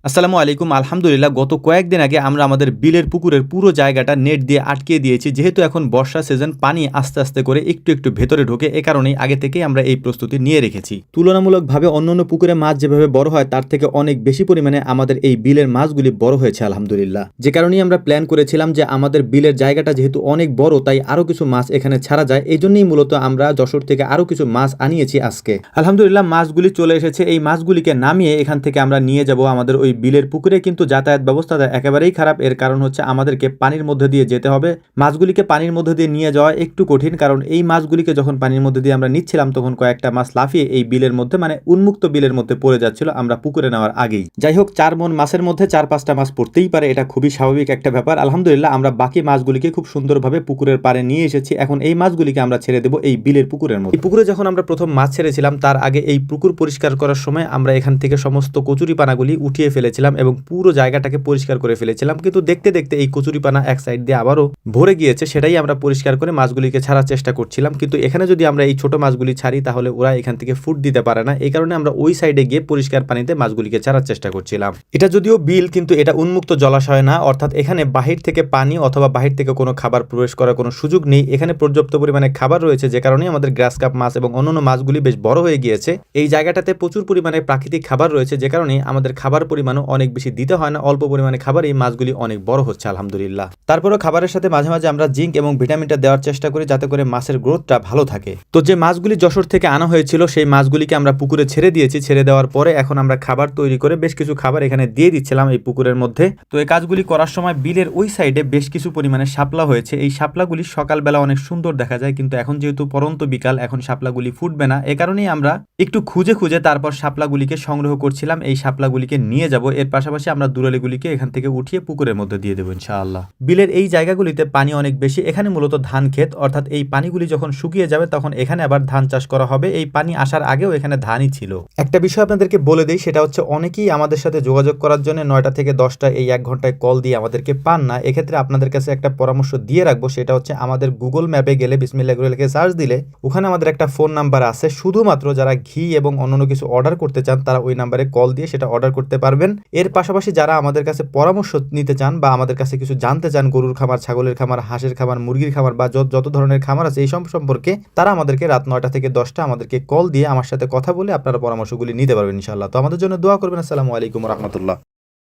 আসসালামু আলাইকুম। আলহামদুলিল্লাহ গত কয়েকদিন আগে আমরা আমাদের বিলের পুকুরের পুরো জায়গাটা নেট দিয়ে আটকিয়ে দিয়েছি। যেহেতু এখন বর্ষা সিজন, পানি আস্তে আস্তে করে একটু একটু ভেতরে ঢোকে, এ কারণেই আগে থেকেই আমরা এই প্রস্তুতি নিয়ে রেখেছি। তুলনামূলকভাবে অন্যান্য পুকুরে মাছ যেভাবে বড় হয় তার থেকে অনেক বেশি পরিমাণে আমাদের এই বিলের মাছগুলি বড় হয়েছে আলহামদুলিল্লাহ। যে কারণেই আমরা প্ল্যান করেছিলাম যে আমাদের বিলের জায়গাটা যেহেতু অনেক বড়, তাই আরো কিছু মাছ এখানে ছাড়া যায়। এই জন্যই মূলত আমরা যশোর থেকে আরো কিছু মাছ আনিয়েছি আজকে। আলহামদুলিল্লাহ মাছগুলি চলে এসেছে। এই মাছগুলিকে নামিয়ে এখান থেকে আমরা নিয়ে যাব আমাদের ওই বিলের পুকুরে। কিন্তু যাতায়াত ব্যবস্থাটা একেবারেই খারাপ। এর কারণ হচ্ছে আমাদেরকে পানির মধ্যে দিয়ে যেতে হবে। মাছগুলিকে পানির মধ্যে দিয়ে নিয়ে যাওয়া একটু কঠিন, কারণ এই মাছগুলিকে যখন পানির মধ্যে দিয়ে আমরা নিচ্ছিলাম তখন কয়েকটা মাছ লাফিয়ে এই বিলের মধ্যে, মানে উন্মুক্ত বিলের মধ্যে পড়ে যাচ্ছিল আমরা পুকুরে নেওয়ার আগেই। যাই হোক, 4 মণ মাছের মধ্যে 4-5টা মাছ পড়তেই পারে, এটা খুবই স্বাভাবিক একটা ব্যাপার। আলহামদুলিল্লাহ আমরা বাকি মাছগুলিকে খুব সুন্দরভাবে পুকুরের পাড়ে নিয়ে এসেছি। এখন এই মাছগুলিকে আমরা ছেড়ে দেবো এই বিলের পুকুরের মধ্যে। এই পুকুরে যখন আমরা প্রথম মাছ ছেড়েছিলাম তার আগে এই পুকুর পরিষ্কার করার সময় আমরা এখান থেকে সমস্ত কচুরিপানাগুলি উঠিয়ে ফেলেছিলাম এবং পুরো জায়গাটাকে পরিষ্কার করে ফেলেছিলাম। কিন্তু দেখতে দেখতে এই কচুরিপানা এক সাইড দিয়ে আবারও ভরে গিয়েছে, সেটাই আমরা পরিষ্কার করে মাছগুলিকে ছাড়ার চেষ্টা করছিলাম। কিন্তু এখানে যদি আমরা এই ছোট মাছগুলি ছাড়ি তাহলে ওরা এখান থেকে ফুট দিতে পারে না। এই কারণে আমরা ওই সাইডে গিয়ে পরিষ্কার পানিতে মাছগুলিকে ছাড়ার চেষ্টা করছিলাম। এটা যদিও বিল, কিন্তু এটা উন্মুক্ত জলাশয় না, অর্থাৎ এখানে বাহির থেকে পানি অথবা বাহির থেকে কোনো খাবার প্রবেশ করার কোনো সুযোগ নেই। এখানে পর্যাপ্ত পরিমাণে খাবার রয়েছে, যে কারণে আমাদের গ্রাস কাপ মাছ এবং অন্যান্য মাছগুলি বেশ বড় হয়ে গিয়েছে। এই জায়গাটাতে প্রচুর পরিমাণে প্রাকৃতিক খাবার রয়েছে, যে কারণে আমাদের খাবার পরিমাণও অনেক বেশি দিতে হয় না। অল্প পরিমাণে খাবার এই মাছগুলি অনেক বড় হচ্ছে আলহামদুলিল্লাহ। তারপরেও খাবারের সাথে মাঝে মাঝে আমরা জিঙ্ক এবং ভিটামিনটা দেওয়ার চেষ্টা করি, যাতে করে মাছের গ্রোথটা ভালো থাকে। তো যে মাছগুলি যশোর থেকে আনা হয়েছিল সেই মাছগুলিকে আমরা পুকুরে ছেড়ে দিয়েছি। ছেড়ে দেওয়ার পরে এখন আমরা খাবার তৈরি করে বেশ কিছু খাবার এখানে দিয়ে দিচ্ছিলাম এই পুকুরের মধ্যে। তো এই কাজগুলি করার সময় বিলের ওই সাইডে বেশ কিছু পরিমাণে শাপলা হয়েছে। এই শাপলাগুলি সকালবেলা অনেক সুন্দর দেখা যায়, কিন্তু এখন যেহেতু পরন্ত বিকাল, এখন শাপলাগুলি ফুটবে না। এ কারণেই আমরা একটু খুঁজে খুঁজে তারপর শাপলাগুলিকে সংগ্রহ করছিলাম। এই শাপলাগুলিকে নিয়ে যাব। এর পাশাপাশি আমরা দুরালিগুলিকে এখান থেকে উঠিয়ে পুকুরের মধ্যে দিয়ে দেবো ইনশাআল্লাহ। বিলের এই জায়গাগুলিতে পানি অনেক বেশি। এখানে মূলত ধান ক্ষেত, অর্থাৎ এই পানিগুলি যখন শুকিয়ে যাবে তখন এখানে আবার ধান চাষ করা হবে। এই পানি আসার আগেও এখানে ধানই ছিল। একটা বিষয় আপনাদেরকে বলে দেই, সেটা হচ্ছে অনেকেই আমাদের সাথে যোগাযোগ করার জন্য 9টা থেকে 10টা এই 1 ঘন্টায় কল দিয়ে আমাদেরকে পান না। এক্ষেত্রে আপনাদের কাছে একটা পরামর্শ দিয়ে রাখবো, সেটা হচ্ছে আমাদের গুগল ম্যাপে গেলে বিসমিল্লাহ করে লিখে সার্চ দিলে ওখানে আমাদের একটা ফোন নাম্বার আছে। শুধুমাত্র যারা ঘি এবং অন্যান্য কিছু অর্ডার করতে চান তারা ওই নাম্বারে কল দিয়ে সেটা অর্ডার করতে পারবেন। এর পাশাপাশি যারা আমাদের কাছে পরামর্শ নিতে চান বা আমাদের কাছে কিছু জানতে চান, গরুর খামার, ছাগলের খামার, হাঁসের খামার, মুরগির খামার বা যত ধরনের খামার আছে এই সব সম্পর্কে, তারা আমাদেরকে রাত 9টা থেকে 10টা আমাদেরকে কল দিয়ে আমার সাথে কথা বলে আপনারা পরামর্শগুলি নিতে পারবেন ইনশাআল্লাহ। তো আমাদের জন্য দোয়া করবেন। আসসালামু আলাইকুম ওয়া রাহমাতুল্লাহ।